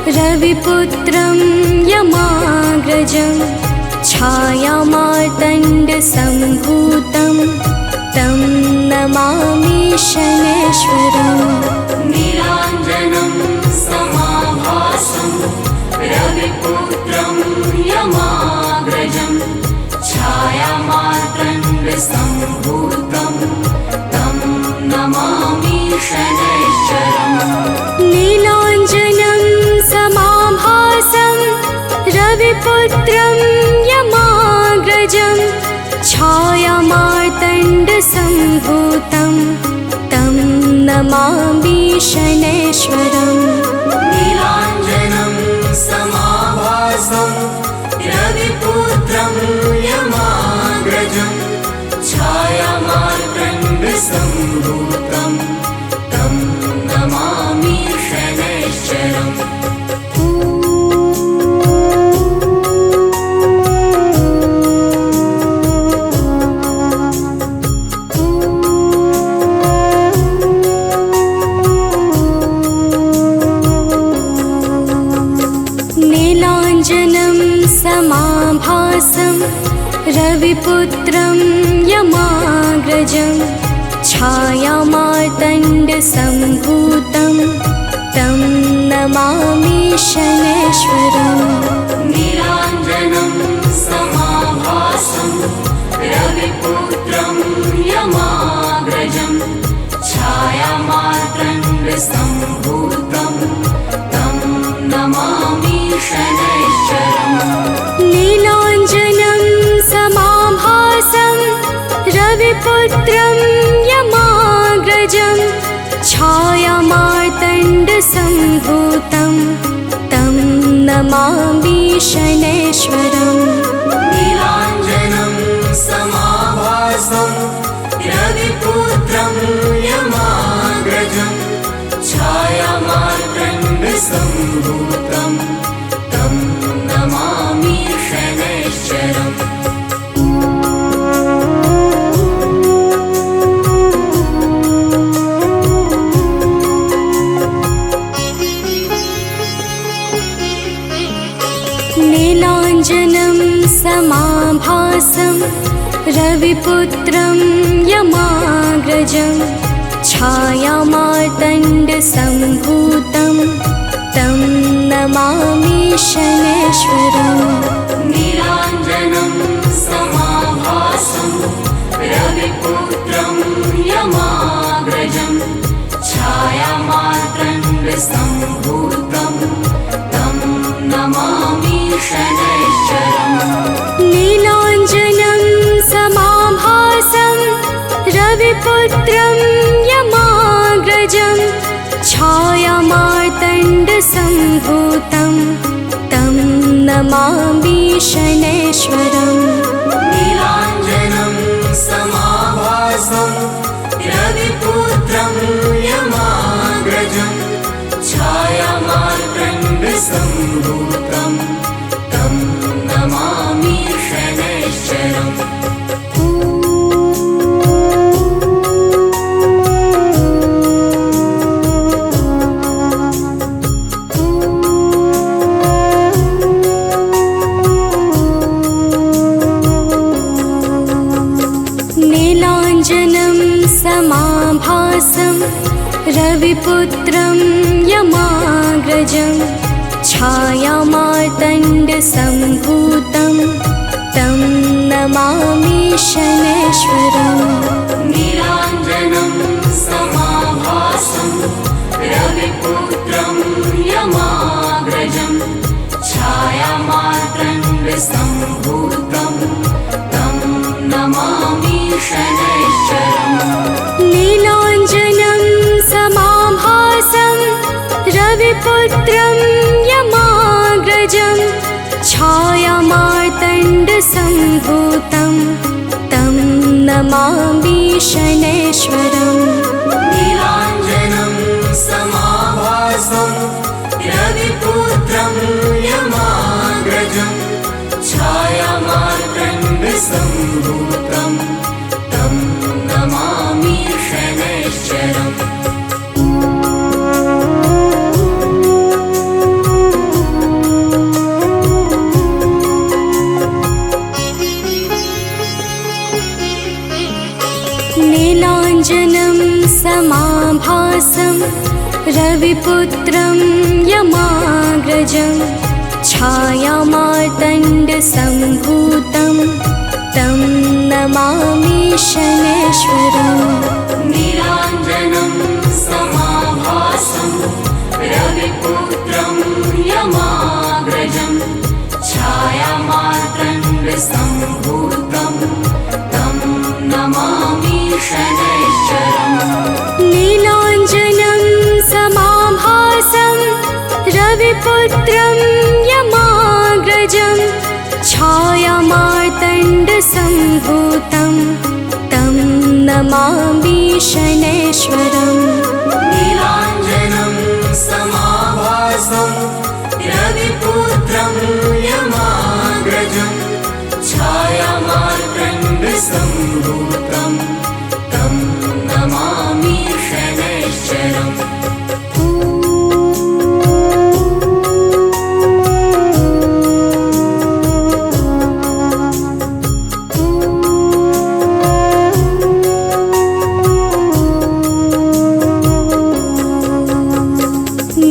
रविपुत्रं यमाग्रजं छायामार्तण्डसम्भूतं तं नमामि शनैश्वरम्। नीलाञ्जनं समाभासं रविपुत्रं यमाग्रजं छायामार्तण्डसम्भूतं तं नमामि शनैश्वरम्। नीलाञ्जनं समाभासं रविपुत्रं यमाग्रजं छायामार्तण्डसम्भूतं तं नमामि शनैश्वरम्। नीलाञ्जनं समाभासं रविपुत्रं यमाग्रजं छायामार्तण्डसम्भूतं तं नमामि शनैश्वरम्। नीलाञ्जनं समाभासं रविपुत्रं यमाग्रजं छायामार्तण्डसम्भूतं तं नमामि शनैश्वरम्। नीलाञ्जनं समाभासं रविपुत्रं यमाग्रजं छायामार्तण्डसम्भूतं तं नमामि शनैश्वरम्। नीलाञ्जनं समाभासं रविपुत्रं यमाग्रजं छायामार्तण्डसम्भूतं तं नमामि शनैश्वरम्। नीलाञ्जनं समाभासं रविपुत्रं यमाग्रजं छायामार्तण्डसम्भूतं तं नमामि शनैश्वरम्। नीलाञ्जनं समाभासं रविपुत्रं यमाग्रजं छायामार्तण्डसम्भूतं तं नमामि शनैश्वरम्। नीलाञ्जनं समाभासं रविपुत्रं यमाग्रजं छायामार्तण्डसम्भूतं तं नमामि शनैश्वरम्। नीलाञ्जनं समाभासं रविपुत्रं यमाग्रजं छायामार्तण्डसम्भूतं तं नमामि शनैश्वरम्। नीलाञ्जनं समाभासं रविपुत्रं यमाग्रजं छायामार्तण्डसम्भूतं तं नमामि शनैश्वरम्। नीलाञ्जनं समाभासं रविपुत्रं यमाग्रजं छायामार्तण्डसम्भूतं तं नमामि शनैश्वरम्। नीलाञ्जनं समाभासं रविपुत्रं यमाग्रजं छायामार्तण्डसम्भूतं तं नमामि शनैश्वरम्। नीलाञ्जनं समाभासं रविपुत्रं यमाग्रजं छायामार्तण्डसम्भूतं तं नमामि शनैश्वरम्। नीलाञ्जनं समाभासं रविपुत्रं यमाग्रजं छायामार्तण्डसम्भूतं तं नमामि शनैश्वरम्। रविपुत्रं यमाग्रजं छायामार्तण्डसम्भूतं तं नमामि शनैश्वरम्। नीलाञ्जनं समाभासं रविपुत्रं यमाग्रजं छायामार्तण्डसम्भूतं तं नमामि शनैश्वरम्। नीलाञ्जनं समाभासं रविपुत्रं यमाग्रजं छायामार्तण्डसम्भूतं तं नमामि शनैश्वरम्। नीलाञ्जनं समाभासं रविपुत्रं यमाग्रजं छायामार्तण्डसम्भूतं तं नमामि शनैश्वरम्।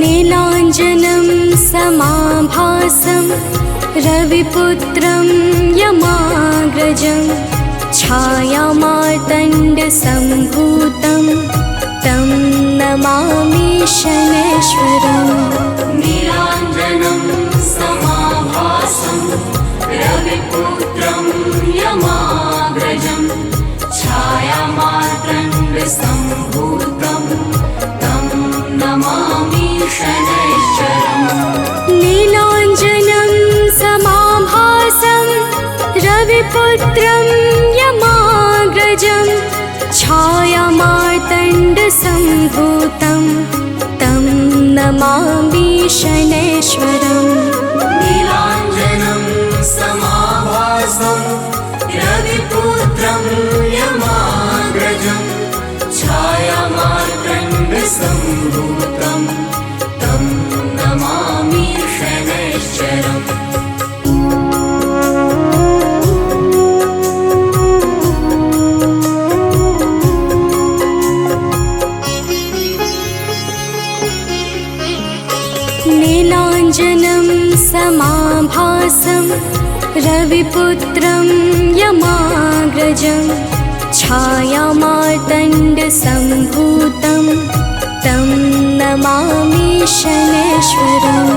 नीलाञ्जनं समाभासं रविपुत्रं यमाग्रजं छायामार्तण्डसम्भूतं तं नमामि शनैश्वरम्। नीलाञ्जनं समाभासं रविपुत्रं यमाग्रजं छायामार्तण्डसम्भूतं तं नमामि शनैश्वरम्। नीलाञ्जनं समाभासं रविपुत्रं यमाग्रजं छायामार्तण्डसम्भूतं तं नमामि शनैश्वरम्। नीलाञ्जनं समाभासं रविपुत्रं यमाग्रजं छायामार्तण्डसम्भूतं तं नमामि शनैश्वरम्। नीलाञ्जनं समाभासं रविपुत्रं यमाग्रजं छायामार्तण्डसम्भूतं तं नमामि शनैश्वरम्।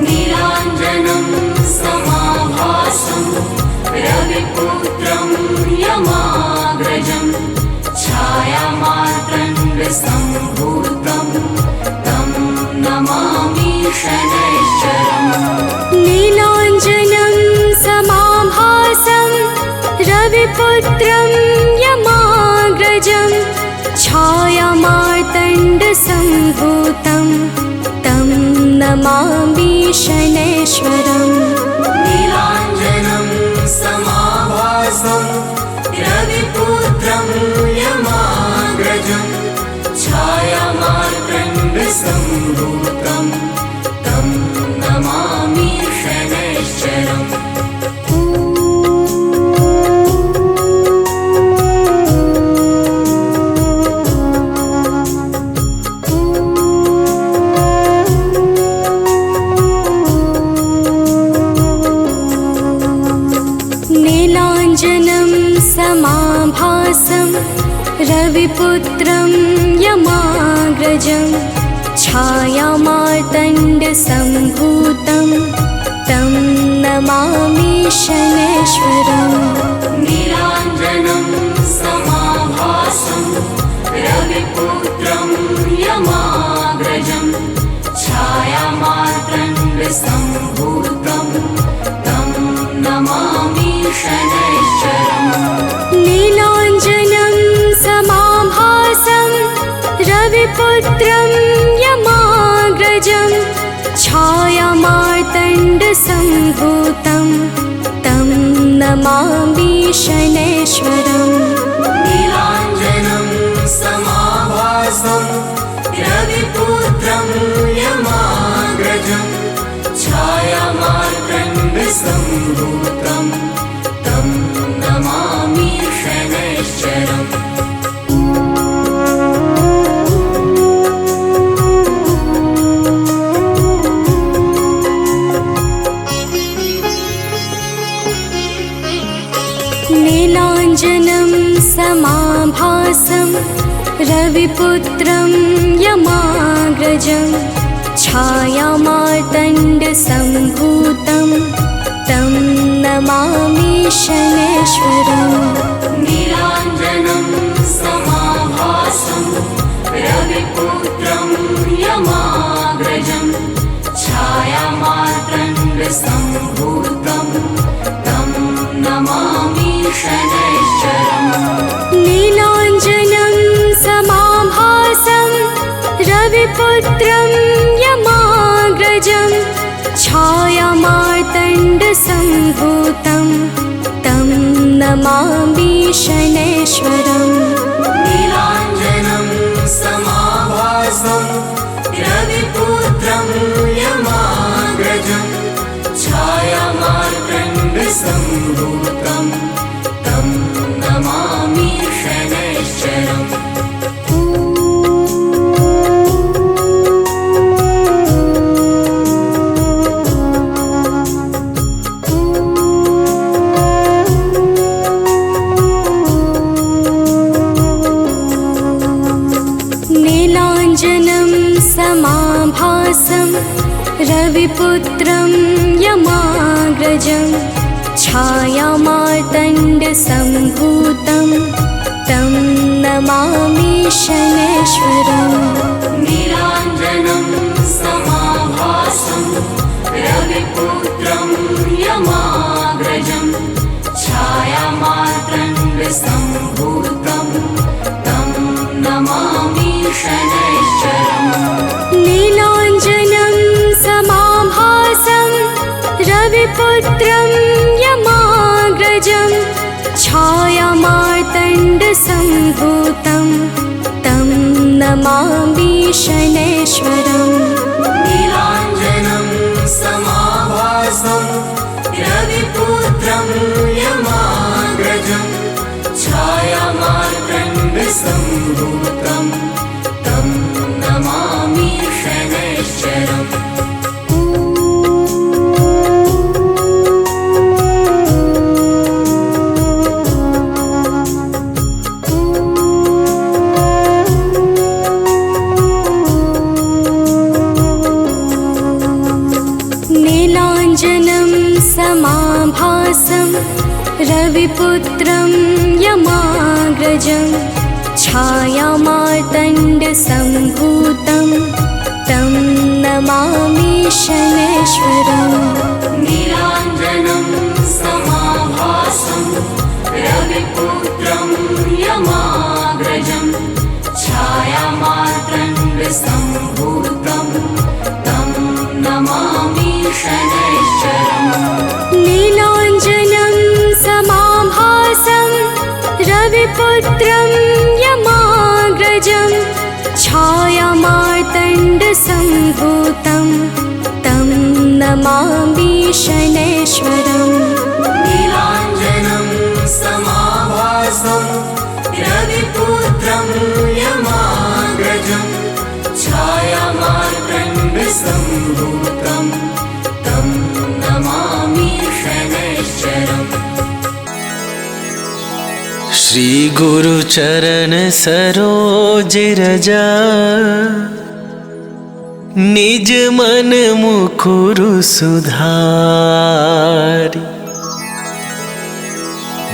नीलाञ्जनं समाभासं रविपुत्रं यमाग्रजं छायामार्तण्डसम्भूतं तं नमामि शनैश्वरम्। नीलाञ्जनं समाभासं रविपुत्रं यमाग्रजं छायामार्तण्डसम्भूतं तं नमामि शनैश्वरम्। नीलाञ्जनं समाभासं रविपुत्रं यमाग्रजं छायामार्तण्डसम्भूतं तं नमामि शनैश्वरम्। नीलाञ्जनं समाभासं रविपुत्रं यमाग्रजं छायामार्तण्डसम्भूतं तं नमामि शनैश्वरम्। नीलाञ्जनं समाभासं रविपुत्रं यमाग्रजं छायामार्तण्डसम्भूतं तं नमामि शनैश्वरम्। नीलाञ्जनं समाभासं रविपुत्रं यमाग्रजं छायामार्तण्डसम्भूतं तं नमामि शनैश्वरम्। नीलाञ्जनं समाभासं रविपुत्रं यमाग्रजं छायामार्तण्डसम्भूतं तं नमामि शनैश्वरम्। रविपुत्रं यमाग्रजं छायामार्तण्डसम्भूतं तं नमामि शनैश्वरम्। नीलाञ्जनं समाभासं रविपुत्रं यमाग्रजं छायामार्तण्डसम्भूतं तं नमामि शनैश्वरम्। नीलाञ्जनं समाभासं रविपुत्रं यमाग्रजं छायामार्तण्डसम्भूतं तं नमामि शनैश्वरम्। नीलाञ्जनं समाभासं रविपुत्रं यमाग्रजं छायामार्तण्डसम्भूतं तं नमामि शनैश्वरम्। नीलाञ्जनं समाभासं रविपुत्रं यमाग्रजं छायामार्तण्डसम्भूतं तं नमामि शनैश्वरम्। नीलाञ्जनं समाभासं रविपुत्रं यमाग्रजं छायामार्तण्डसम्भूतं तं नमामि शनैश्वरम्। नीलाञ्जनं समाभासं रविपुत्रं यमाग्रजं छायामार्तण्डसम्भूतं तं नमामि शनैश्वरम्। नीलाञ्जनं समाभासं रविपुत्रं यमाग्रजं छायामार्तण्डसम्भूतं तं नमामि शनैश्वरम्। नीलाञ्जनं समाभासं रविपुत्रं यमाग्रजं छायामार्तण्डसम्भूतं तं नमामि शनैश्वरम्। नीलाञ्जनं समाभासं रविपुत्रं यमाग्रजं छायामार्तण्डसम्भूतं तं नमामि शनैश्वरम्। नीलाञ्जनं समाभासं रविपुत्रं यमाग्रजं छायामार्तण्डसम्भूतं तं नमामि शनैश्वरम्। नीलाञ्जनं समाभासं रविपुत्रं यमाग्रजं छायामार्तण्डसम्भूतं तं नमामि शनैश्वरम्। श्री गुरु चरण सरोज रजा निज मन मुकुरु सुधारी।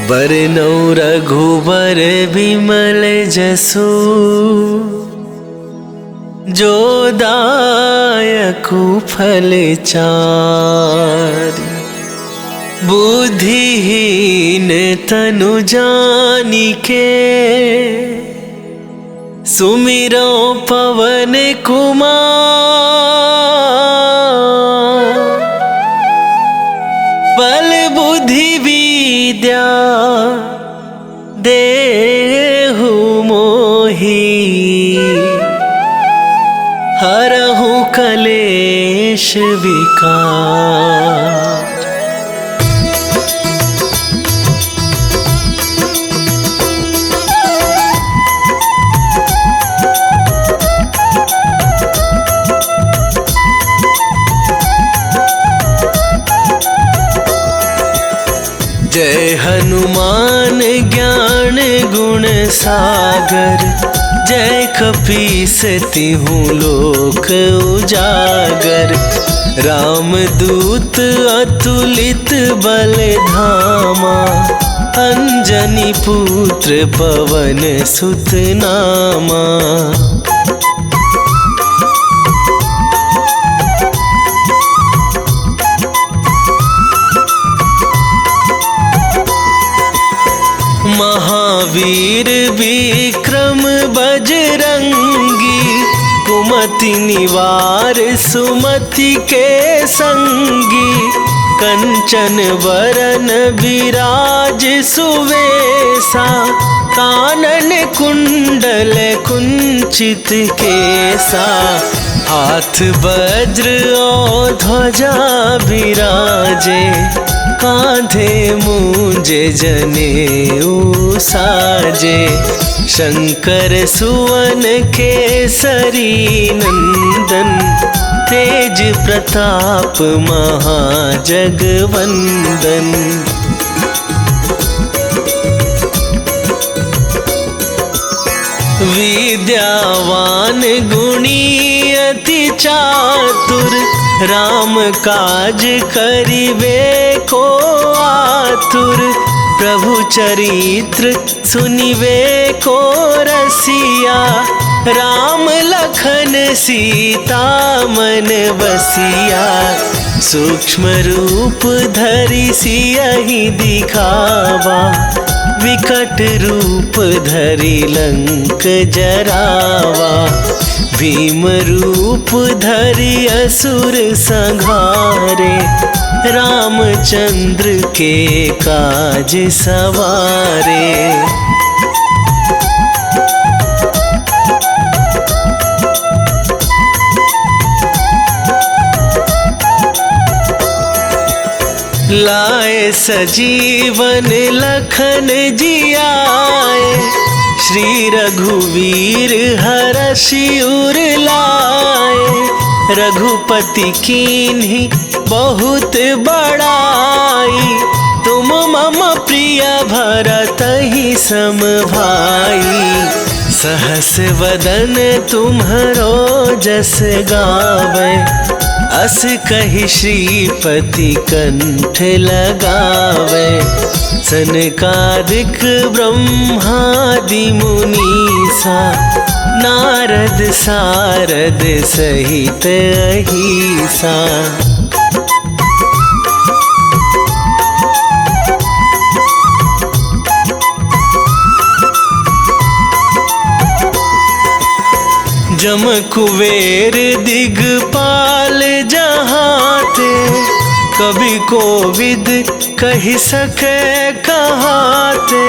बरनौ रघुबर बिमल जसु जो दायकु फल चारि। बुद्धिहीन तनु जानिके सुमिरो पवन कुमार। बल बुद्धि विद्या देहु मोहि हरहु कलेश विकार। जय हनुमान ज्ञान गुण सागर जय कपीसती हूँ लोक उजागर। रामदूत अतुलित बल धामा, अंजनी पुत्र पवन सुत नामा। महावीर विक्रम बजरंगी, कुमति निवार सुमति के संगी। कंचन वरन विराज सुवेसा, कानन कुंडल कुंचित केसा। हाथ वज्र और ध्वजा विराजे, कांधे मूंजे जनेऊ साजे। शंकर सुवन केसरी नंदन, तेज प्रताप महाजगवंदन। विद्यावान गुणी अति चातुर, राम काज करिबे को आतुर। प्रभु चरित्र सुनिबे को रसिया, राम लखन सीता मन बसिया। सूक्ष्म रूप धरि सियहि दिखावा, विकट रूप धरि लंक जरावा। भीम रूप धरि असुर संहारे, रामचंद्र के काज सवारे। लाए सजीवन लखन जियाए, श्री रघुवीर हरषि उर लाए। रघुपति कीन्ही बहुत बड़ाई, तुम मम प्रिय भरतहि सम भाई। सहस वदन तुम्हरो जस गावे, अस कहि श्रीपति कंठ लगावे। सनकादिक ब्रह्मादि मुनीसा, नारद सारद सहित अहिसा। जम कुबेर दिगपाल जहाते, कवि कोविद कहि सके कहाते।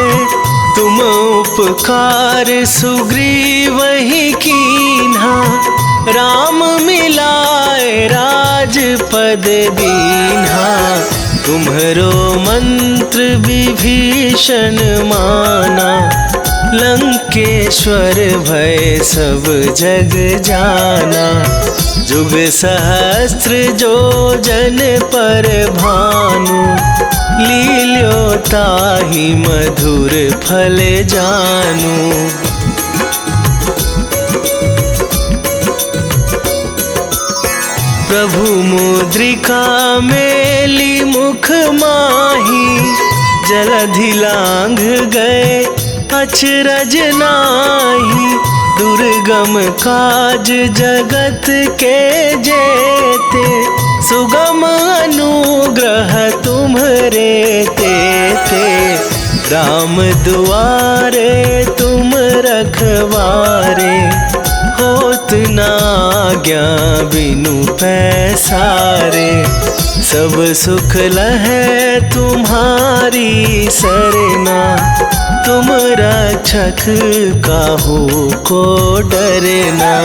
तुम उपकार सुग्रीवहि कीन्हा, राम मिलाए राजपद दीन्हा। तुम्हरो मंत्र विभीषण माना, लंकेश्वर भय सब जग जाना। जुग सहस्त्र जो जन पर भानु, लील्यो ताहि मधुर फल जानू। प्रभु मुद्रिका मेली मुख माही, जलधि लांघ गए अचरज नाहि। दुर्गम काज जगत के जेते, सुगम अनुग्रह तुम्हरे तेते। राम दुआरे तुम रखवारे, होत न आज्ञा बिनु पैसारे। सब सुख लहै तुम्हारी सरना, तुम रक्षक काहू को डरना।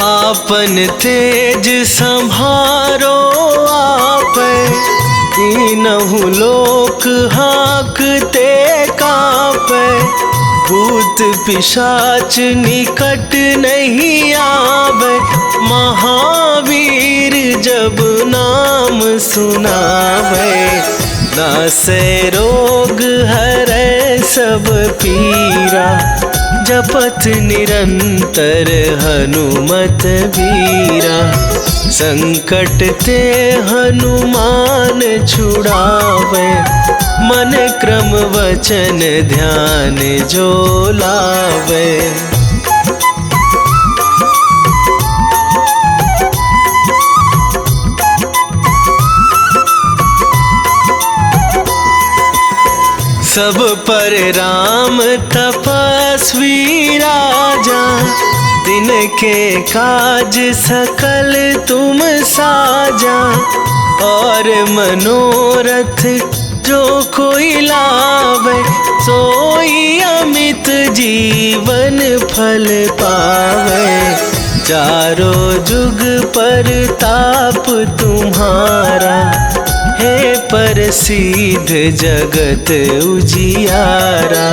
आपन तेज संभारो आप, तीनहु लोक हाँकते कांपे। भूत पिशाच निकट नहीं आवे, महावीर जब नाम सुनावे। नासे रोग हरै सब पीरा, जपत निरंतर हनुमत वीरा। संकट ते हनुमान छुड़ावे, मन क्रम वचन ध्यान जो लावे। सब पर राम तपस्वी राजा, दिन के काज सकल तुम साजा। और मनोरथ जो कोई लावे, सोई अमित जीवन फल पावे। चारों जुग पर ताप तुम्हारा, हे प्रसिद्ध जगत उजियारा।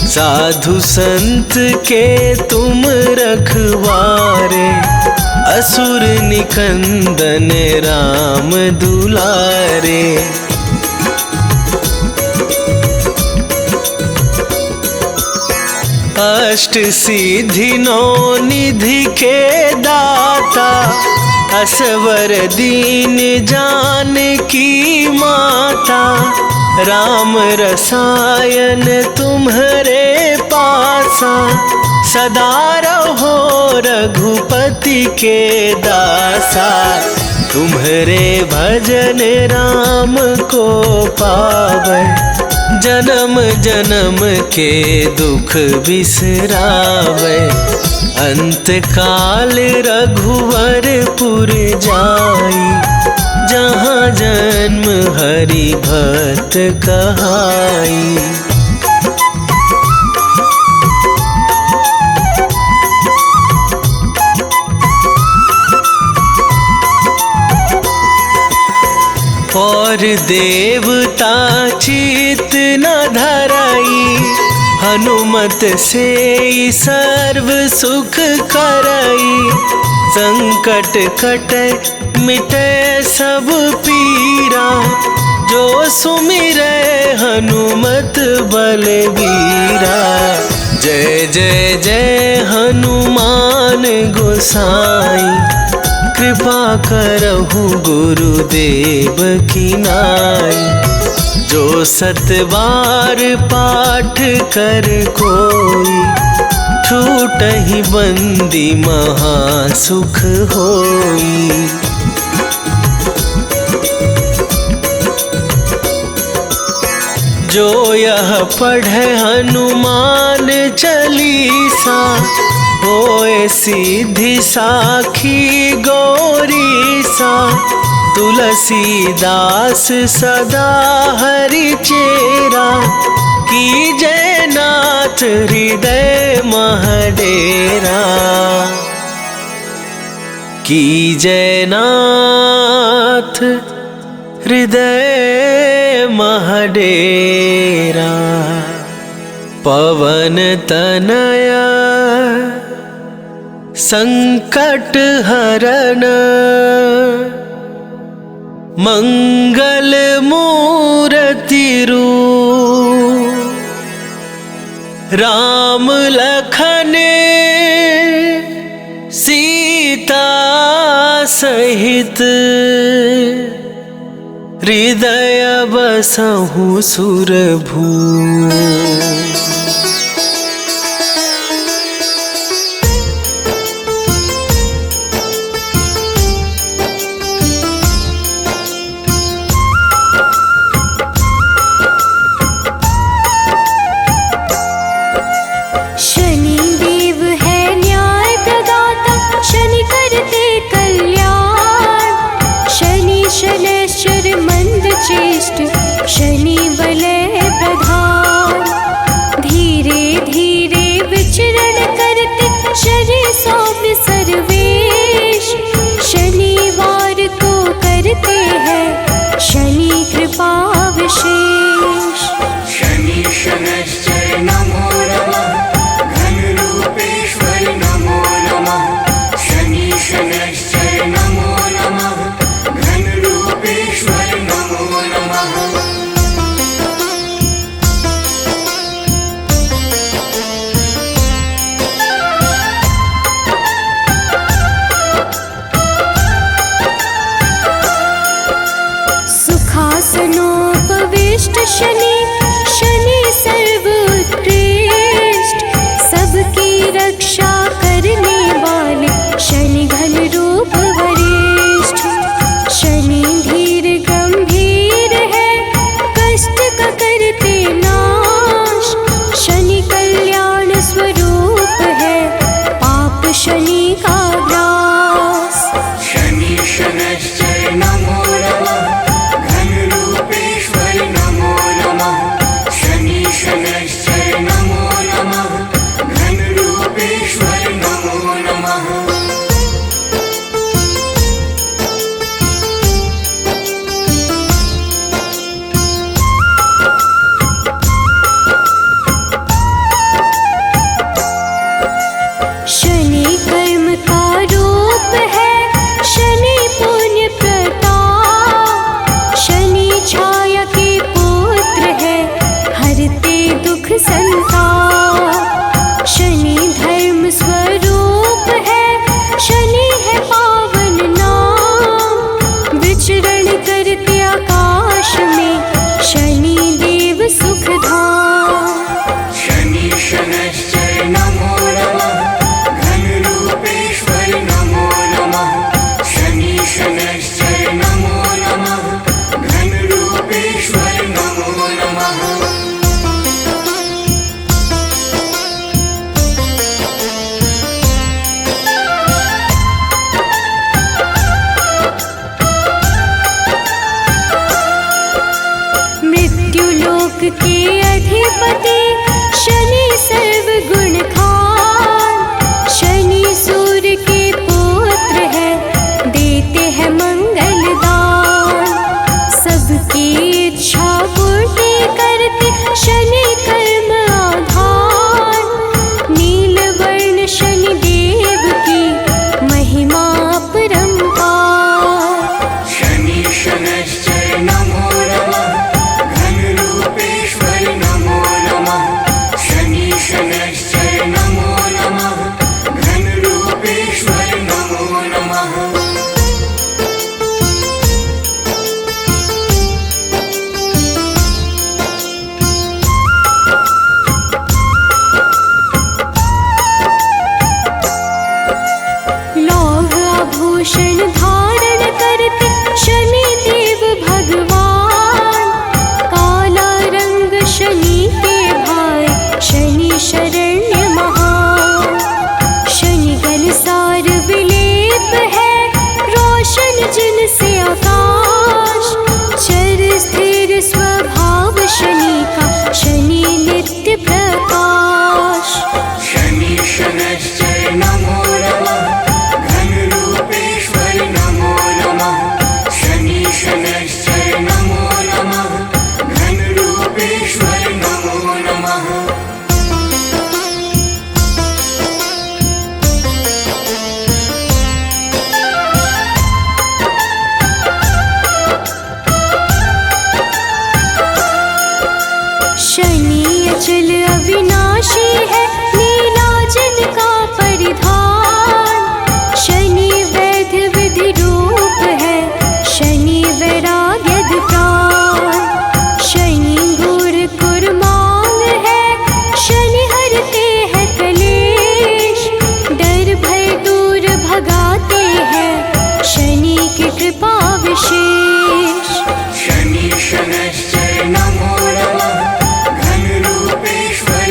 साधु संत के तुम रखवारे, असुर निकंदन राम दुलारे। अष्ट सिद्धि नौ निधि के दाता, असवर दीन जानकी माता। राम रसायन तुम्हारे पासा, सदा रहो रघुपति के दासा। तुम्हारे भजन राम को पावे, जन्म जन्म के दुख बिसरावे। अंत काल रघुवरपुर जाई, जहाँ जन्म हरि भक्त कहाई। और देवता चित न धराई, हनुमत से सर्व सुख करई। संकट कटे मिटे सब पीरा, जो सुमिरै हनुमत बलबीरा। जय जय जय हनुमान गोसाई, कृपा करहु गुरुदेव की नाई। जो सतबार पाठ कर कोई, छूटहि बंदी महासुख होई। जो यह पढ़े हनुमान चालीसा, होए सिद्धि साखी गौरीसा। तुलसीदास सदा हरि चेरा, कीजय नाथ हृदय महडेरा। कीजय नाथ हृदय महडेरा। पवन तनया संकट हरण, मंगल मूर्ति रूप। राम लखन सीता सहित, हृदय बसहु सुरभूप। शनि वलय प्रधान, धीरे धीरे विचरण करते शरीर सौम्य सर्वेश। शनिवार को करते हैं शनि कृपा विशेष। शनि शनैश्चर नमो के अधिपति शनि सर्व गुण खान। शनि सूर्य के पुत्र है, देते हैं मंगल दान। सबकी इच्छा पूर्ति करते शनि कर्म आधार। नीलवर्ण शनि देव की महिमा अपरंपार। शनि शनैश्चर नमो नमः, घनरूपेश्वर नमो नमः। शनि शनैश्चर नमो नमः, घनरूपेश्वर नमो नमः। लौह आभूषण धारण करते शनि देव भगवान। काला रंग शनि के भाई, शनि शरण्य महान। शनि गलसार विलेप है, रोशन जिनसे आकाश। चर स्थिर स्वभाव शनि का, शनि नित्य प्रकाश। शनि शनैश्चर नमो नमः, घनरूपेश्वर नमो नमः। शनि शनैश्चर नमो नमः, घनरूपेश्वर नमो नमः। शनि अचल अविनाशी है, नीलाजन का परिधान। शनि वैद्य विधि रूप है, शनि वैराग्य प्राण। शनि गुर कुर्मांग है, शनि हरते हैं कलेश। डर भय दूर भगाते हैं, शनि की कृपा विशेष। शनि शनैश्चर नमो नमः, घनरूपेश्वर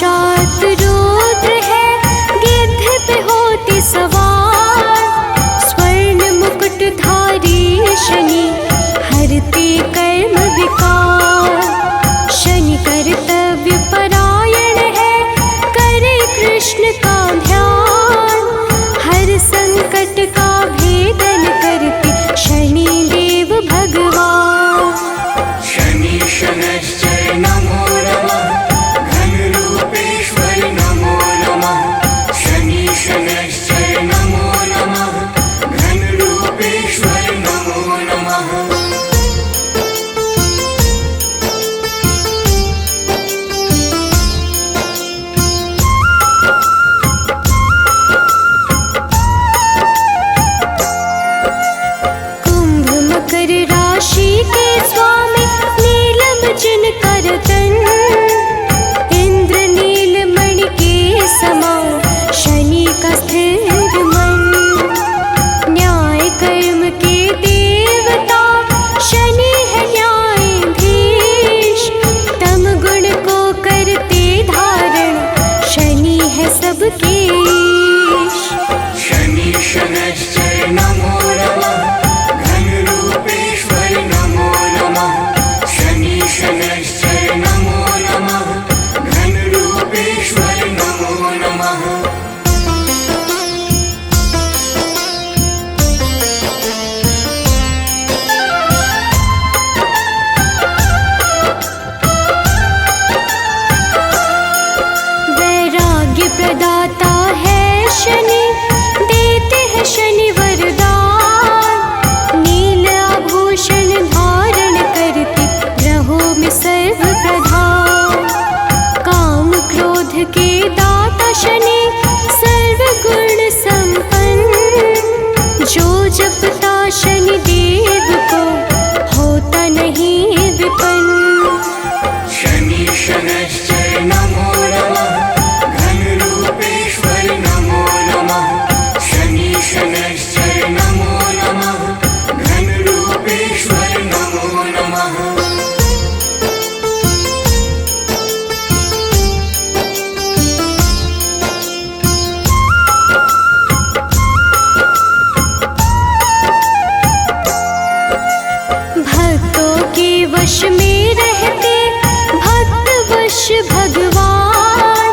साक्षात रुद्र है, गिद्ध पे होते सवार। स्वर्ण मुकुटधारी शनि, हरते कर्म विकार। शनि कर्तव्य परायण है, करे कृष्ण का ध्यान। हर संकट का भेदन करते शनि देव भगवान। शनि शनैश्चर नमो नमः, घनरूपेश्वर नमो नमः। शनि शनैश्चर नमो नमः, घनरूपेश्वर नमो नमः। कुंभ मकर राशि के स्वामी, नीलम जिनकर तन। इंद्र नीलमणि के समान, शनि का स्थिर मन। न्याय कर्म के देवता, शनि है न्यायाधीश। तम गुण को करते धारण, शनि है सबके ईश। शनि शनैश्चर नमो नमः, घनरूपेश्वर नमो नमः। शनि शनैश्चर नमो नमः, घनरूपेश्वर नमो नमः। वैराग्य प्रदाता है शनि, देते हैं शनि वरदान। नील आभूषण धारण करते, ग्रहों में सर्व प्रधान। काम क्रोध के दाता शनि, सर्व गुण संपन्न। जो जपता शनि देव को, होता नहीं विपन्न। शनि शनैश्चर नमो नमः, घनरूपेश्वर नमो नमः। शनि शनैश्चर नमो नमः, घनरूपेश्वर नमो नमः। भक्तों के वश में रहते, भक्त वश भगवान।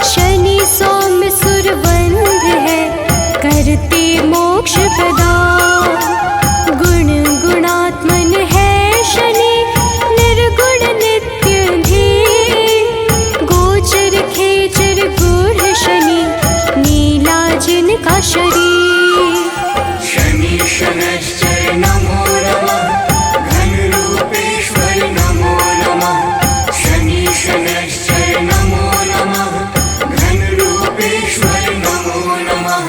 शनि सौम्य सुरवंध है, करते मोक्ष प्रदान। गुण गुणात्मन है शनि, निर्गुण नित्य धीर। गोचर खेचर गूढ़ शनि, नीला जिनका शरीर। शनि शनैश्चर नमो नमः, घनरूपेश्वर नमो नमः। शनि शनैश्चर नमो नमः, घनरूपेश्वर नमो नमः।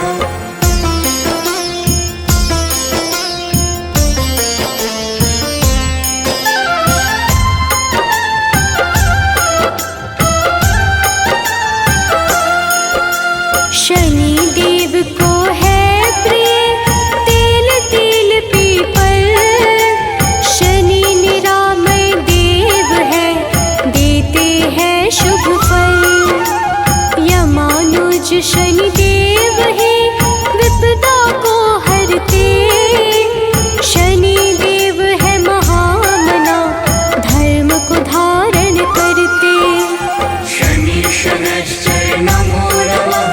शनि देव को है प्रिय, तेल तेल पीपल। शनि निरामय देव है, देते हैं शुभ फल। यमानुज शनि देव ही, विपदा को हरते। शनि देव है महामना, धर्म को धारण करते। शनि शनैश्चर नमो नमः,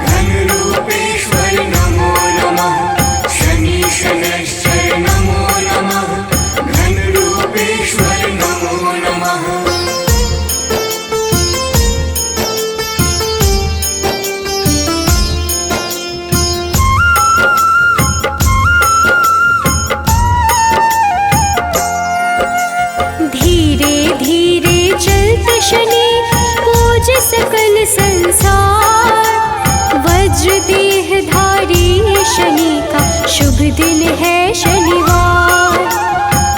घनरूपेश्वर नमो नमः। शनि शनैश्चर नमो नमः, घनरूपेश्वर नमो नमः। धीरे धीरे चलते शनि, पूज सकल संसार। वज्र देह धारी शनि का, शुभ दिन है शनिवार।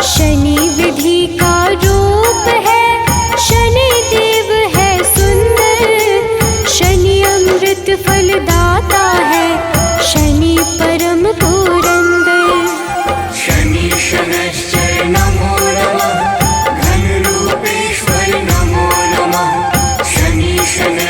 शनि विधि का रूप है, शनि देव है सुंदर। शनि अमृत फलदाता है, शनि परम पुरंदर। शनि शनैश्चर नमो नमः, घनरूपेश्वर नमो नमः। शनि शनैश्चर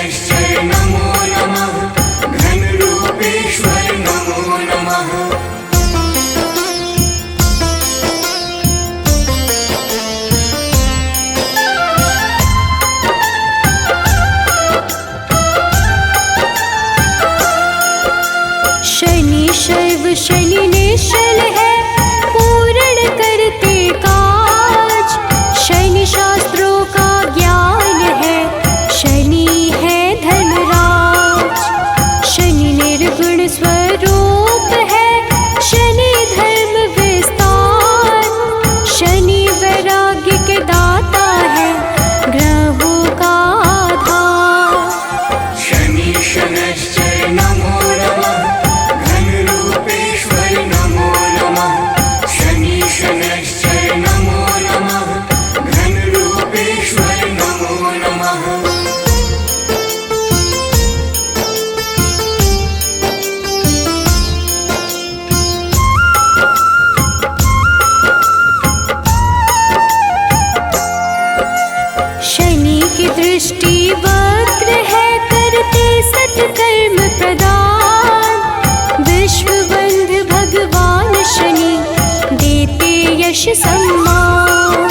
सम्मान।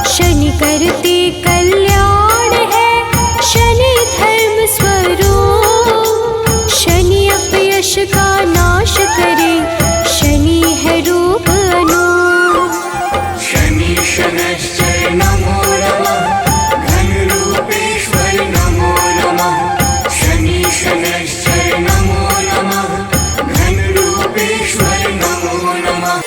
शनि करते कल्याण है, शनि धर्म स्वरूप। शनि अपयश का नाश करे, शनि है रूप अनूप। शनि शनैश्चर नमो नमः, घनरूपेश्वर नमो नमः। शनि शनैश्चर नमो नमः, घनरूपेश्वर नमो नमः।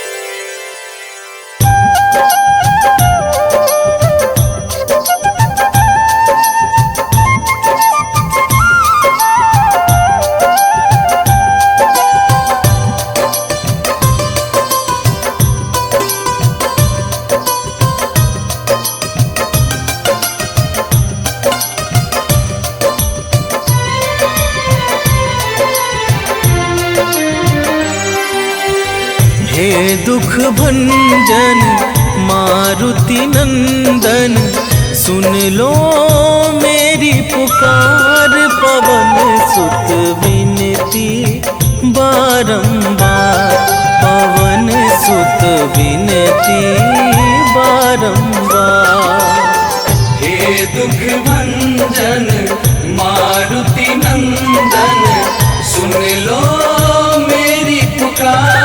हे दुख भंजन मारुति नंदन, सुन लो मेरी पुकार। पवन सुत विनती बारंबार, पवन सुत विनती बारंबार। हे दुख भंजन मारुति नंदन, सुन लो मेरी पुकार।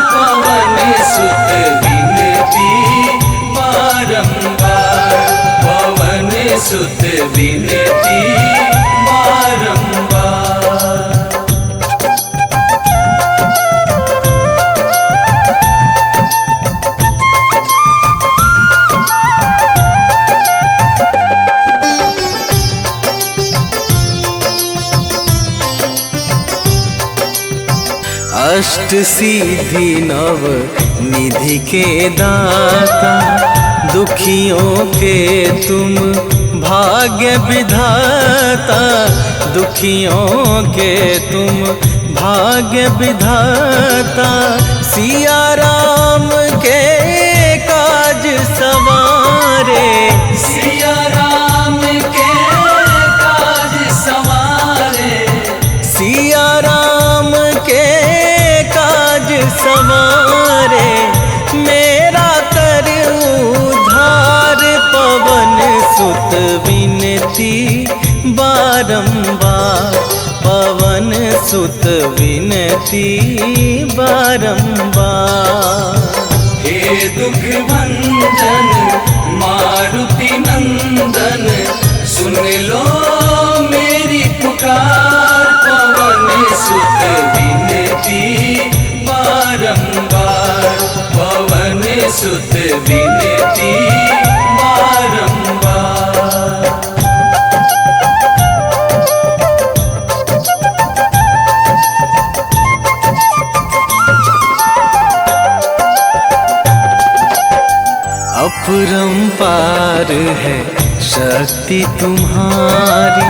पवन सुत विनती बारंबार, पवन सुत विनती बारंबार। अष्ट सिद्धि नव निधि के दाता, दुखियों के तुम भाग्य विधाता। दुखियों के तुम भाग्य विधाता, सिया राम के काज सवारे। सिया राम के काज सवारे, सिया राम के काज सवारे। मेरा कर उद्धार, पवन सुत विनती बारंबार, पवन सुत विनती बारंबार। हे दुख भंजन मारुति नंदन, सुन लो मेरी पुकार। पवन सुत विनती बारंबार, पवन सुत विनती बारंबार। अपरंपार है शक्ति तुम्हारी,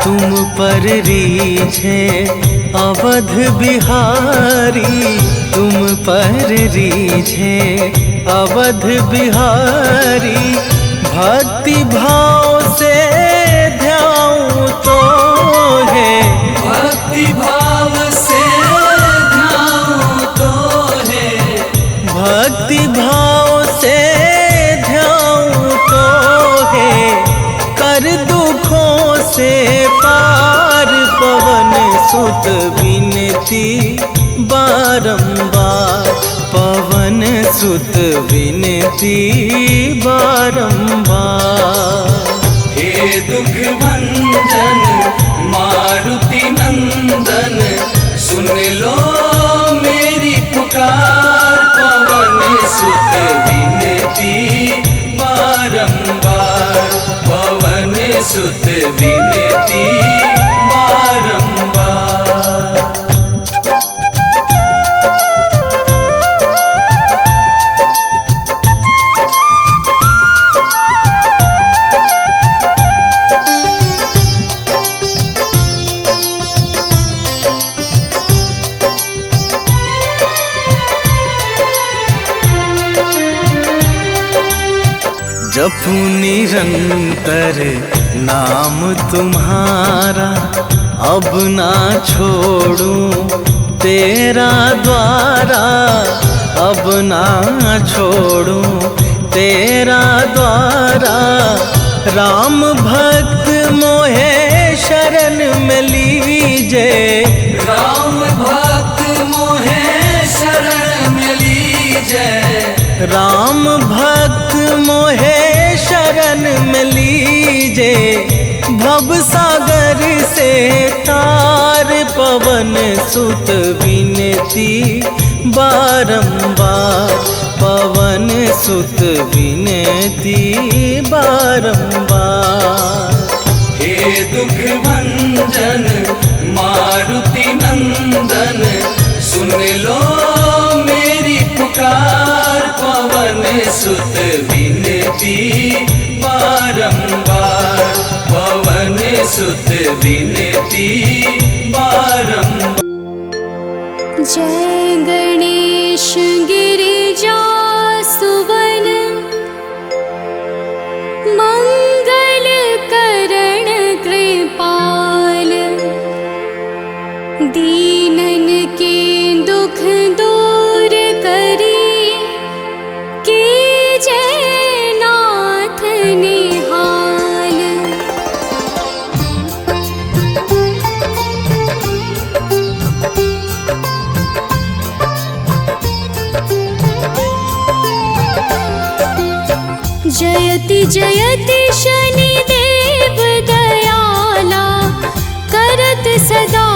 तुम पर रीझे अवध बिहारी। तुम पर रीझे अवध बिहारी। भक्ति भाव से ध्याऊं तो है, भक्ति भाव से ध्याऊं तो है, भक्ति भाव से ध्याऊं तो है। कर दुखों से पार, पवन सुत विनती बारंबार, पवन सुत विनती बारंबार। हे दुख भंजन मारुति नंदन, सुन लो मेरी पुकार। पवन सुत विनती बारंबार, पवन सुत विनती बारंबार। जपू निरंतर नाम तुम्हारा, अब ना छोड़ूं तेरा द्वारा। अब ना छोड़ूं तेरा द्वारा। राम भक्त मोहे शरण में लीजे, राम भक्त मोहे शरण में लीजे, राम भक्त मोहे शरण में लीजे। भव सागर से तार पवन सुत विनती बारंबार, पवन सुत विनती बारंबार। हे दुख भंजन मारुति नंदन, सुन लो मेरी पुकार, पवन सुत विनती बारंबार, पवन सुत विनती बारंबार। जय गणेश गिरिजा सुवन, मंगल करण कृपाल। दीनन के दुख दूर करी, कीजे नाथ निहाल। जयति जयति शनिदेव दयाला, करत सदा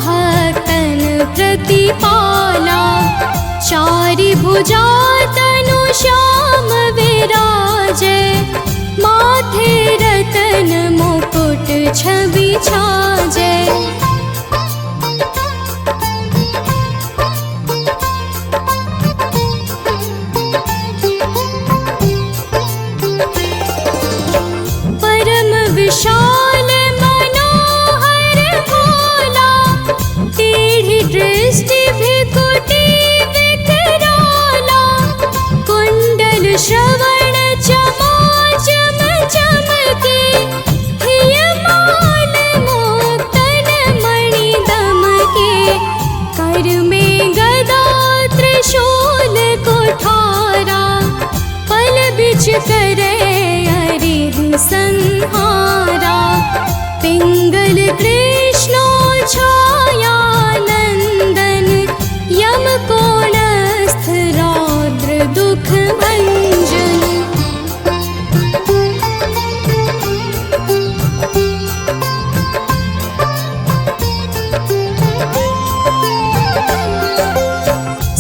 भक्तन प्रतिपाला। चारि भुजा तनु श्याम विराजे, माथे रतन मुकुट छवि छाजे। विशाल मनोहर भोला, टेढ़ी दृष्टि भृकुटी विकराला। कुंडल श्रवण चमाचम चमके, हिय माल मुक्तन मणि दमके। कर में गदा त्रिशूल कुठारा, पल बिच करे अरिहु संहारा। पिंगल कृष्णो छाया नंदन, यम कोणस्थ रौद्र दुख भंजन।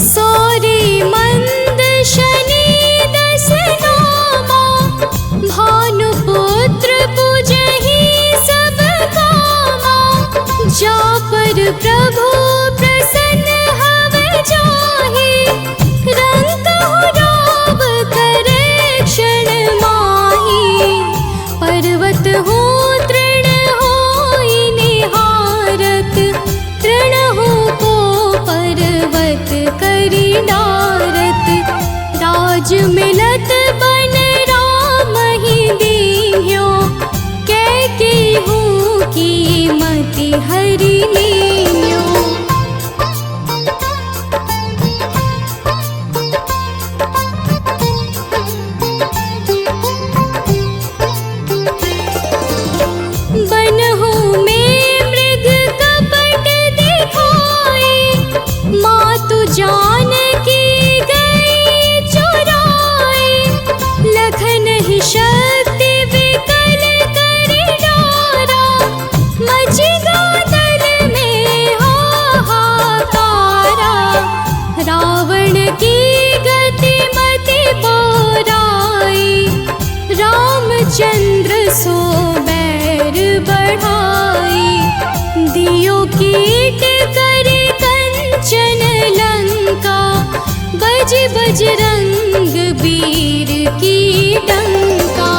सौरी मंद शनि दस नामा, भानुपुत्र पूजहि सब कामा। जा पर प्रभु प्रसन्न हव जाहि, रंकहु राव करे क्षण माहि। पर्वत हो तृण होई निहारत, तृणहु को पर्वत करि डारत। राज मिलत बन राम ही दीन्ह्यो, कैकेयी की मति हरि लीन्ह्यो। बनहु में मृग कपट दिखाए, मातु जानकी गई चुराए। लखन ही शक्ति विकल करि डारा, मचि गादल में हाहाकारा। रावण की गति मति बोराई, रामचंद्र सो बैर बढ़ाई। दियो कीट करे कंचन लंका, बज बजरंग वीर की डंका।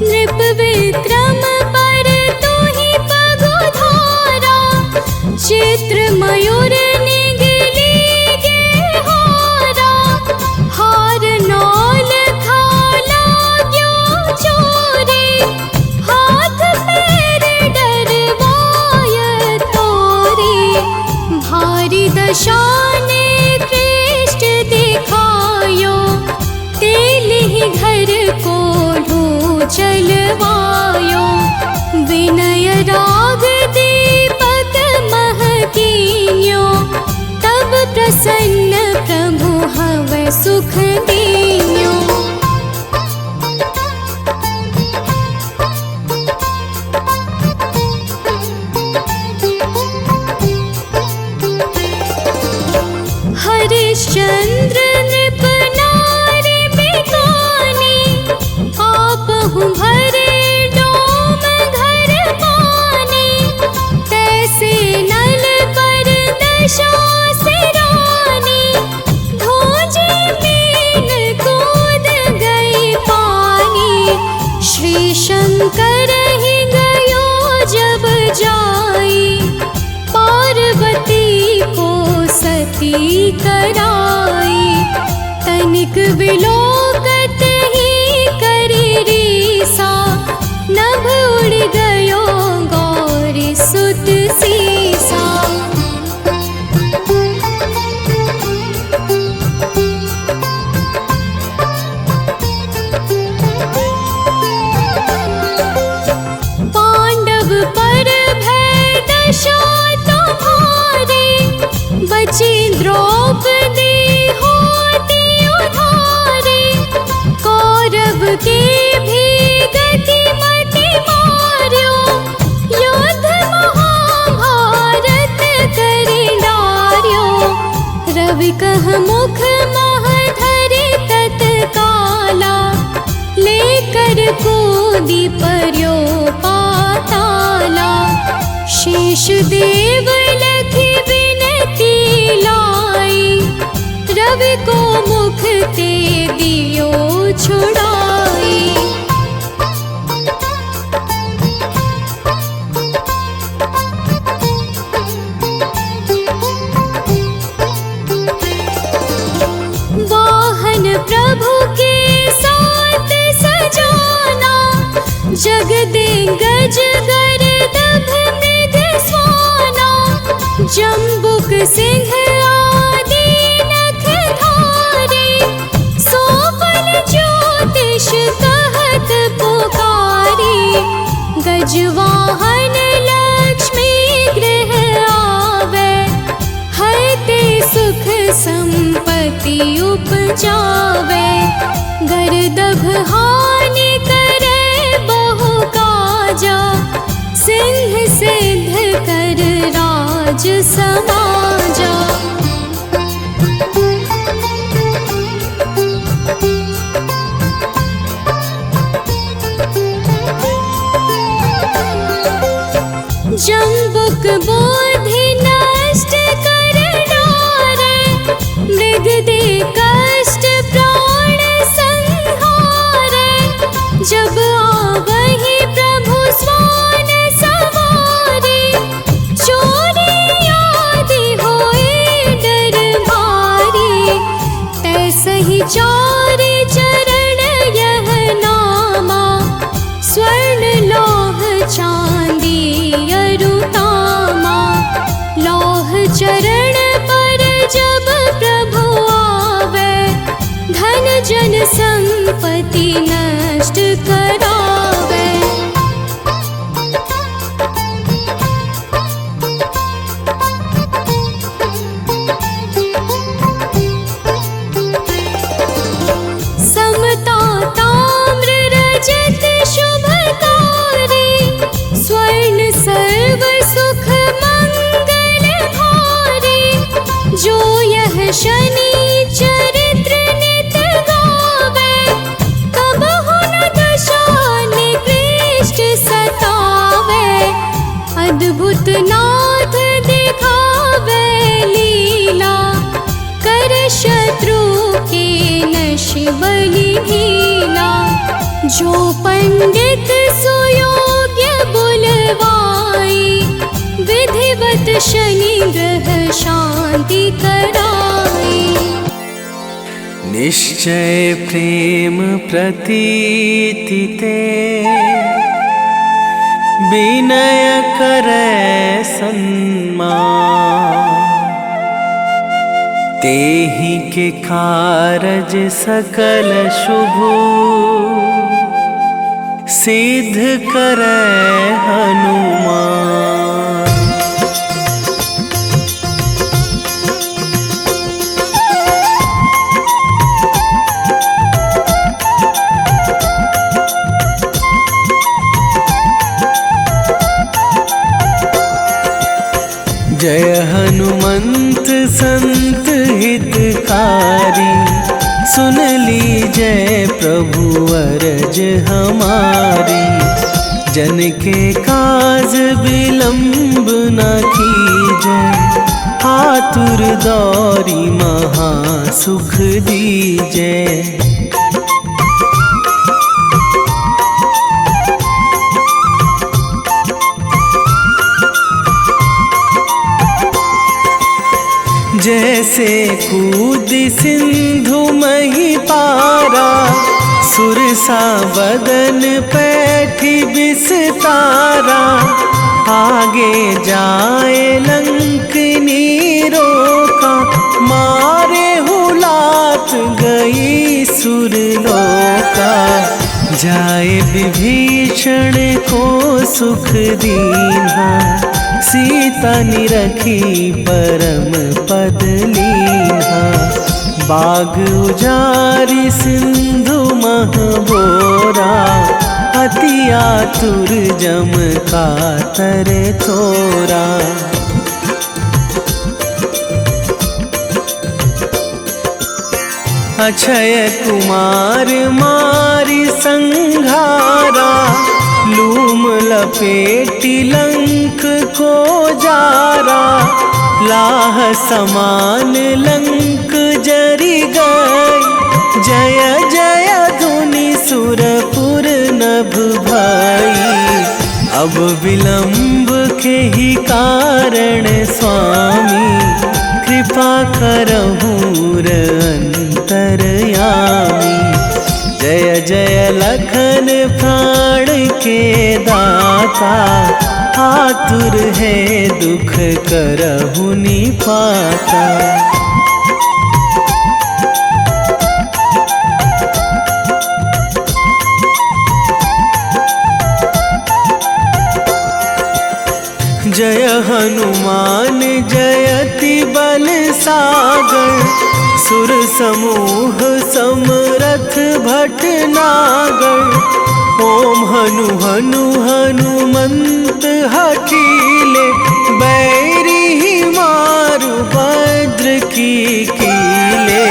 नृप विक्रम पर तू ही पगुधारा, चित्र मयूर निगली गे हारा। हार नौल खाला ग्यो बुलवायो, विनय राग दीपक महकीन्यो, तब प्रसन्न प्रभु हवै सुख दीन्यो। हरिश्चंद्र नृप नारी बिकानी, आपहु भरे डोम घर पानी। तैसे नल पर दशा सिरानी, धोजे मीन कूद गई पानी। श्री शंकर ही गयो जब जाई, पार्वती को सती कराई। तनिक विलोकत ही करी रीसा, नभ उड़ गयो गौरी सुत सीसा। पांडव पर भय दशा तुम्हारी, बची द्रौपदी होती उधारी। कौरव के भी गति मति मार्यो, युद्ध महाभारत करी डार्यो। रवि कह मुख मह धरि तत्काला, लेकर कूदी पर्यो पाताला। शेष देव लखी विनती लाई, रवि को मुख ते दियो छुड़ाई। वाहन प्रभु के साथ सजाना, जग दे गज गर्दभ मृग स्वाना। जम्बुक सिंह आदि नख धारे, सोफल ज्योतिष कहत पुकारी। गजवाहन लक्ष्मी गृह आवे, हरते सुख संपत्ति उपजावे। गर्दभ हानि करे बहु काजा, सिंह सिद्ध कर राज समाजा। जम्बुक बोधि नष्ट कर डारे, मृग दे कष्ट प्राण संहारे। जब आवहि प्रभु स्वान सवारी, चोरी आदि होए डर भारी। तैसहि चारि चरण यह नामा, स्वर्ण लौह चांदी अरुतामा। लौह चरण पर जब प्रभु आवे, धन जन संपत्ति नष्ट करावे। समता ताम्र रजत शुभकारी, स्वर्ण सर्व सुख मंगल भारी। जो यह शनि चरित्र नित गावे, कबहु न दशा निकृष्ट सतावे। अद्भुत नाथ दिखावे लीला, कर शत्रु के नश बलि ढीला। जो पंडित सुयोग्य बुलवाई, विधिवत शनि ग्रह शांति कराई। निश्चय प्रेम प्रतीति ते, विनय करे सन्मान। तेहि के कारज सकल शुभ, सिद्ध करे हनुमान। जय हनुमंत संत हितकारी, सुन लीजय प्रभु अरज हमारी। जन के काज विलंब न कीजय, आतुर दौरी महा सुख दीजय। जैसे कूद सिंधु मही पारा, सुरसा बदन पैठी बिस्तारा। आगे जाए लंकनी रोका, मारे हुलात गई सुरलोका। जाए विभीषण को सुख दीन्हा, सीता निरखी परम पद लीन्हा। बाग उजारी सिंधु महबोरा, अति आतुर जम कातर थोरा। अक्षय कुमार मारी संघारा, लूम लपेटी लंक को जारा। लाह समान लंक जरी गई, जय जय धुनि सुरपुर नभ भई। अब विलंब के ही कारण स्वामी, कृपा करहु अंतरयामी। जय जय लखन प्राण के दाता, आतुर है दुख करहु निपाता। जय हनुमान जयति बल सागर, सुर समूह समरथ भटनागर। ओम हनु हनु हनुमंत हठीले, बैरी मारु भद्र की कीले।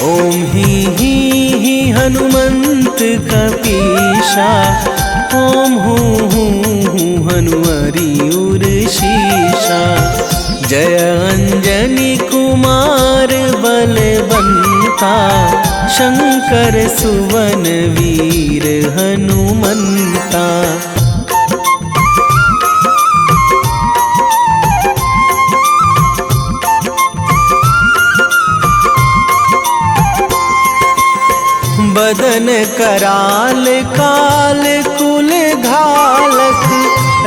ओम ही हनुमंत कपीशा, ओम हूँ हनुमरी उर शीशा। जय अंजनी कुमार बलवंता, शंकर सुवन वीर हनुमंता। बदन कराल काल कुल घालक,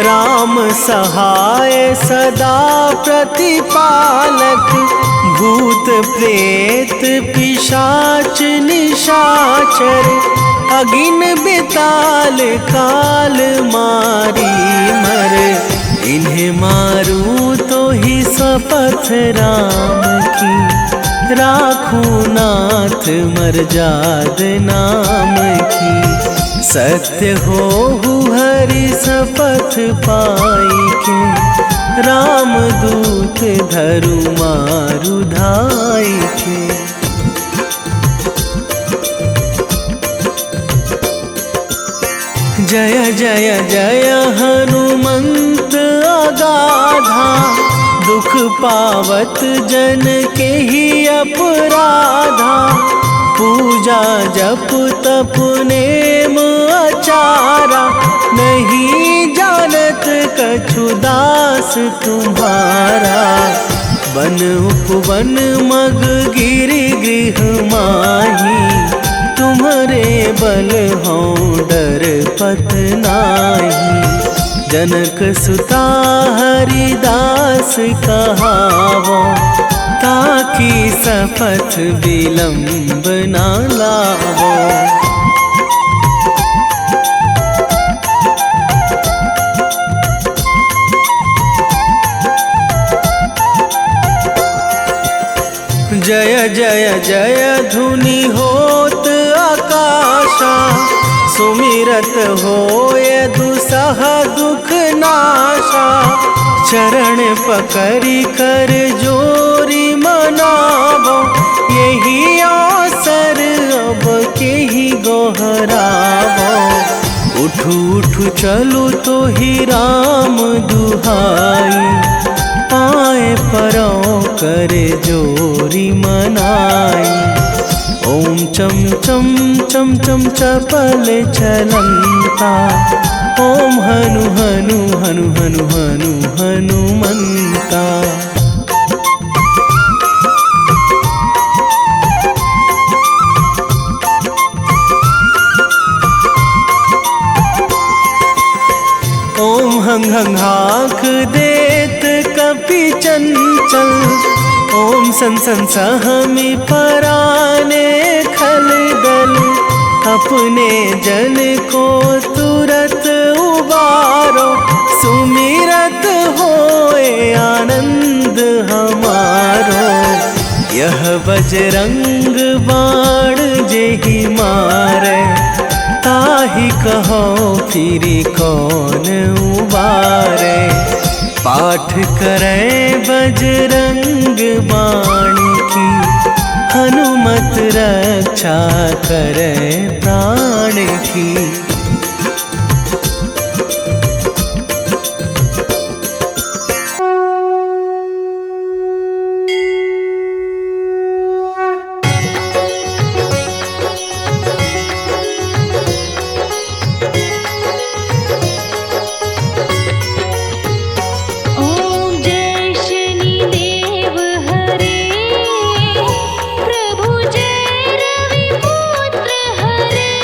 राम सहाय सदा प्रतिपालक। भूत प्रेत पिशाच निशाचर, अगिन बिताल काल मारी मर। इन्हें मारू तो ही शपथ राम की, राखूं नाथ मर्याद नाम की। सत्य हो हरि शपथ पाई के, राम दूत धरु मारु धाई के। जय जय जय हनुमंत अगाधा, दुख पावत जन के ही अपराधा। पूजा जप तप नेम आचारा, नहीं जानत कछु दास तुम्हारा। बन उपवन मग गिरि गृह माही, तुम्हारे बल हों डर पत नाही। जनक सुता हरिदास कहावो, ताकि शपथ विलंब ना लावो। जय जय जय धुनि होत आकाशा, सुमिरत होय दुसह दुख नाशा। चरण पकड़ी कर जोरी मनावो, यही अवसर अब के ही गोहरावो। उठू उठू चलो तो ही राम दुहाई, पाए परों करे जोरी मनाई। ओम चम चम चम चम चपल चलंता, ओम हनु हनु हनु हनु हनु हनुमंता। ओम हंग हंग हाक देत कपि चंचल, ओम सन सन सहमी पराने खल दल। अपने जन को तुरत उबारो, सुमिरत होए आनंद हमारो। यह बजरंग बाण जेहि मारे, ताहि कहो फिरी कौन उबारे। पाठ करें बजरंग बाण की, हनुमत रक्षा करें प्राण की। ओम जय शनिदेव हरे, प्रभु जय रविपुत्र हरे।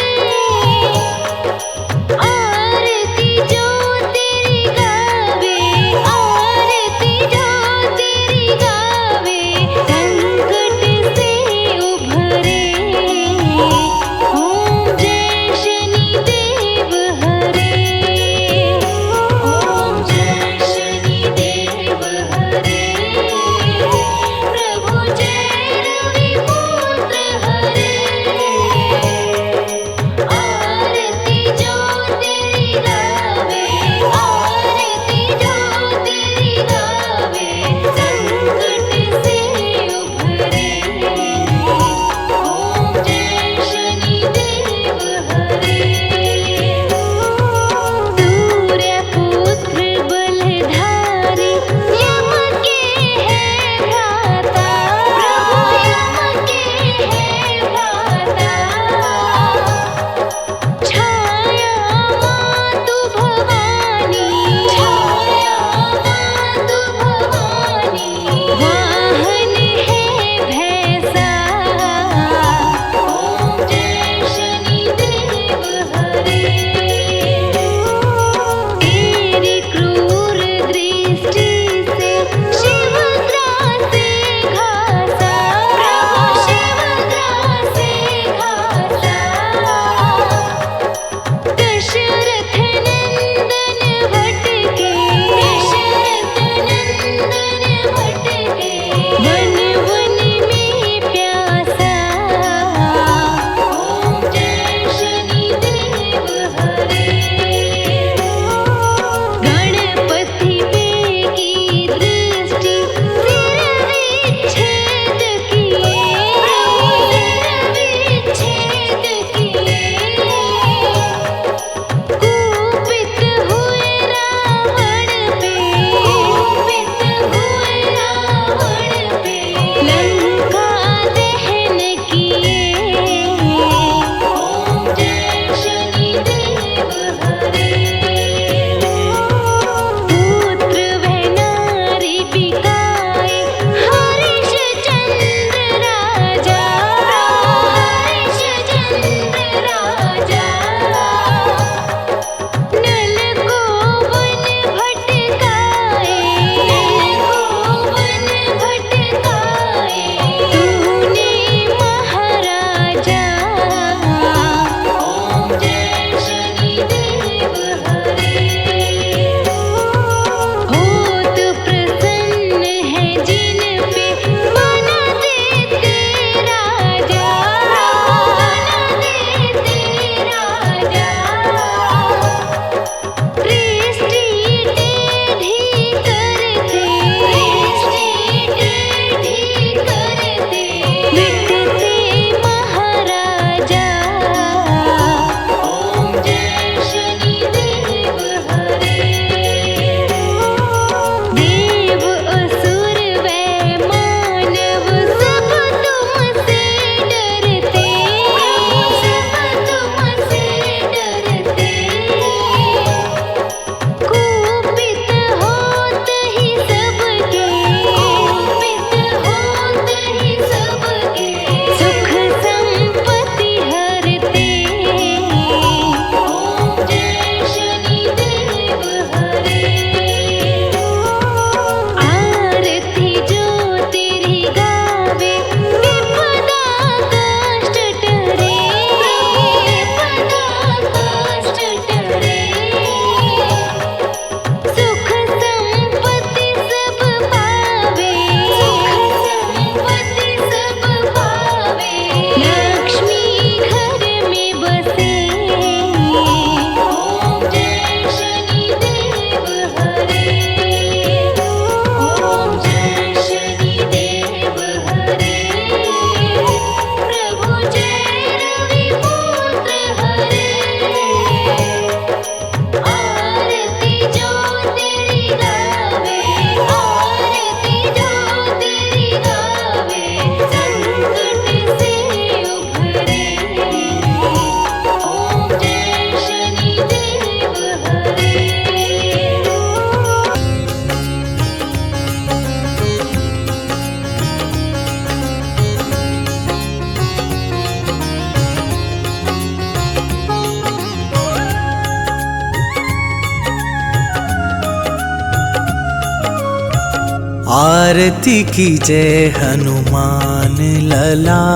आरती कीजय हनुमान लला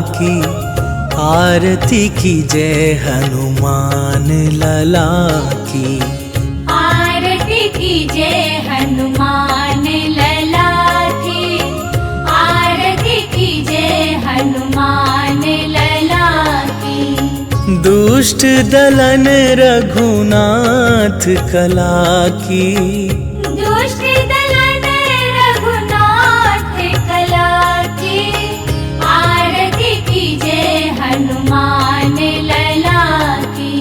की, आरती कीजय हनुमान लला की। आरती कीजय हनुमान लला की, आरती कीजय हनुमान लला की। दुष्ट दलन रघुनाथ कला की, दुष्ट दलन रघुनाथ कला की। आरती कीजय हनुमान लला की।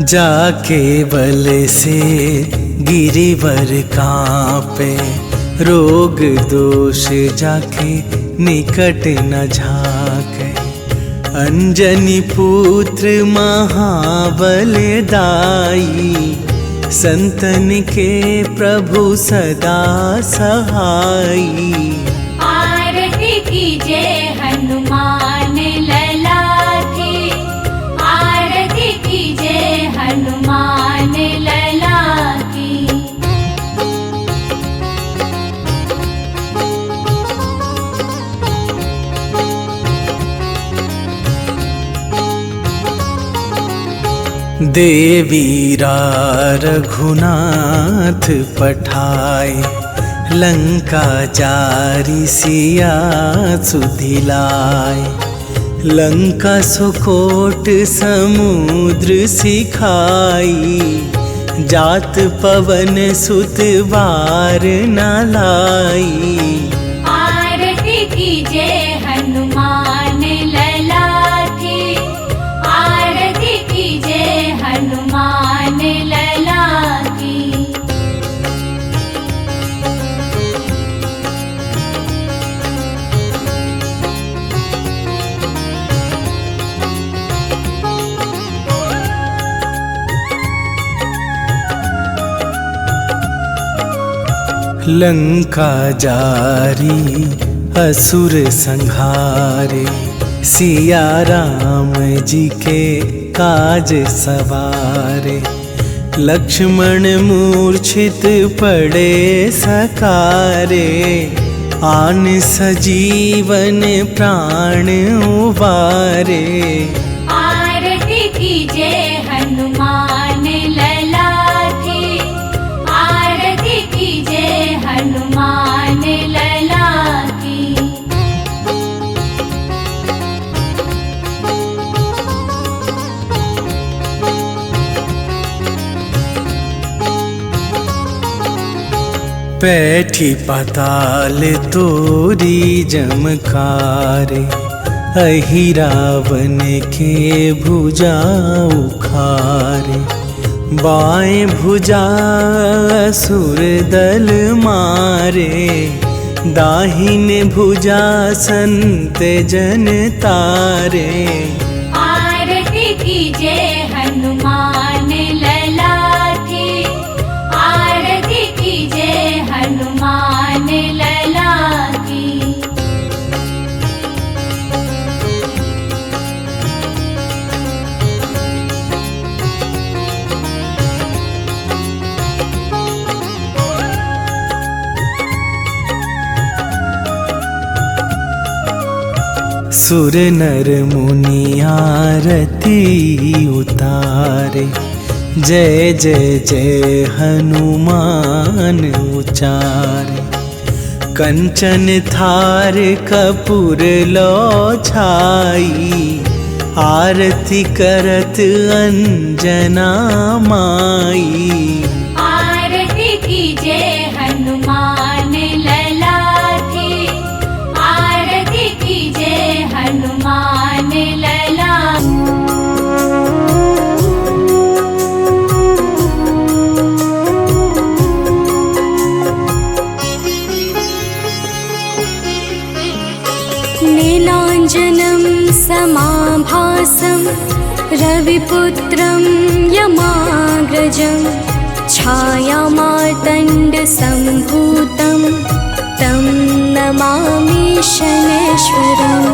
जाके बल से गिरिवर कांपे, रोग दोष जाके निकट न झाके। अंजनी पुत्र महाबल दाई, संतन के प्रभु सदा सहाई। आरती कीजय हनुमान लला की, आरती कीजय हनुमान लला की। देवीरा रघुनाथ पठाए, लंका जारी सिया सुधिलाए। लंका सुकोट समुद्र सिखाई, जात पवन सुत बार न लाई। आरती कीजय हनुमान लला की, आरती कीजय हनुमान लला की। लंका जारी असुर संहारे, सिया राम जी के काज सवारे। लक्ष्मण मूर्छित पड़े सकारे, आन सजीवन प्राण उबारे। आरती कीजय हनुमान लला की, आरती कीजय हनुमान लला की। बैठी पाताल तोरी जमकारे, अहि रावण के भुजा उखारे। बाएं भुजा असुर दल मारे, दाहिन भुजा संत जन तारे। आरती कीजय हनुमान लला की, आरती कीजय हनुमान लला की। सुर नर मुनि आरती उतारे, जय जय जय हनुमान उचारे। कंचन थार कपूर लो छाई, आरती करत अंजना माई। आरती कीजय हनुमान लला की, आरती कीजय हनुमान लला। नीलाञ्जनं समाभासं रविपुत्रं यमाग्रजं, छायामार्तण्डसम्भूतं तं नमा शनैश्वरम्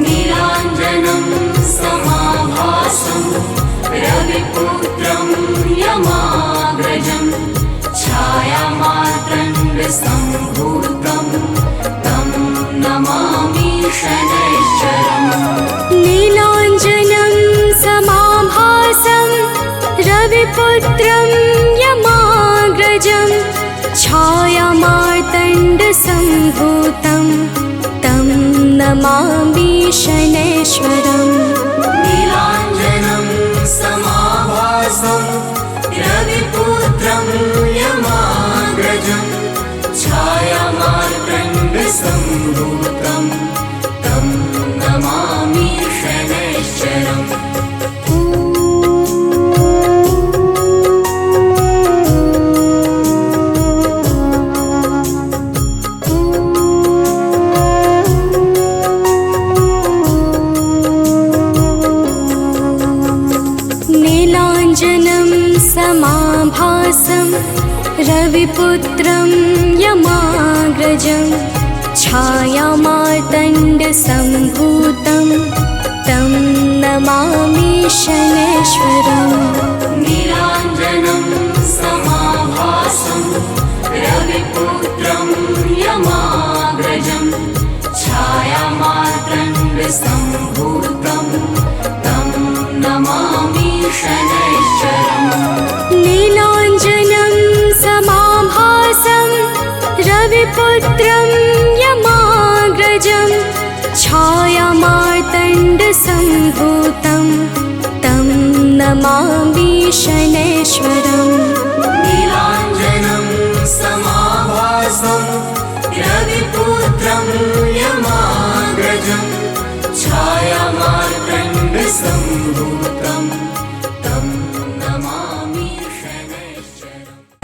नीलाञ्जनं समाभासं रविपुत्रं यमाग्रजं छायामार्तण्डसम्भूतं तं नमामि शनैश्चरम् नीलाञ्जनं समाभासं रविपुत्रं यमाग्रजं छायामार्तण्डसम्भूतं तं नमामि शनैश्वरम् नीलाञ्जनं समाभासं रविपुत्रं यमाग्रजं छायामार्तण्डसम्भूतं तं नमामि शनैश्चरम् नीलाञ्जनं समाभासं रविपुत्रं यमाग्रजं छायामार्तण्डसम्भूतं तं नमामि शनैश्वरम् नीलाञ्जनं समाभासं रविपुत्रं यमाग्रजं छायामार्तण्डसम्भूतं तं नमामि शनैश्चरम् नीलाञ्जनं समाभासं रविपुत्रं यमाग्रजं छायामार्तण्डसम्भूतं तं नमामि शनैश्वरम् नीलाञ्जनं समाभासं रविपुत्रं यमाग्रजं छायामा